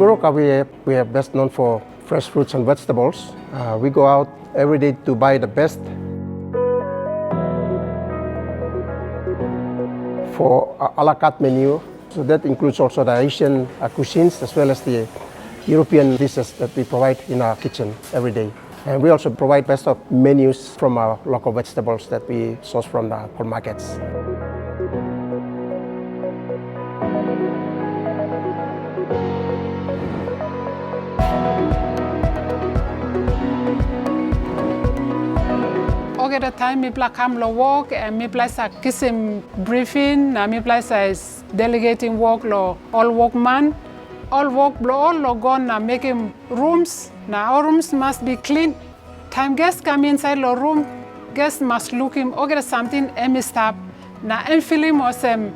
Goroka, we are best known for fresh fruits and vegetables. We go out every day to buy the best. For a la carte menu, so that includes also the Asian cuisines as well as the European dishes that we provide in our kitchen every day. And we also provide best of menus from our local vegetables that we source from the local markets. Okay, the time me play come to work and me play sa kisim briefing na me play sa is delegating work lo all workman, all work lo all lo gone na making rooms. Now our rooms must be clean. Time guests come inside the room, guests must look him. Okay, something em stop. Na em film was em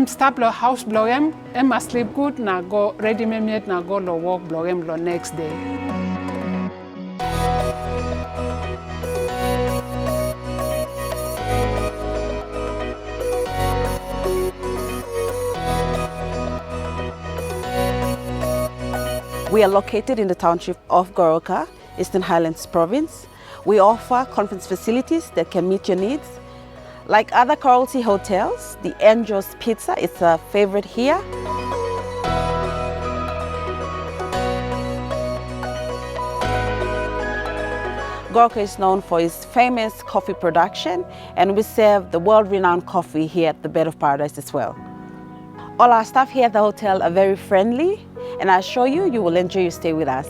stop the house blow em must sleep good. Na go ready me meet na go lo work blow em lo next day. We are located in the township of Goroka, Eastern Highlands province. We offer conference facilities that can meet your needs. Like other quality hotels, the Angel's Pizza is a favorite here. Goroka is known for its famous coffee production, and we serve the world-renowned coffee here at the Bed of Paradise as well. All our staff here at the hotel are very friendly, and I assure you, you will enjoy your stay with us.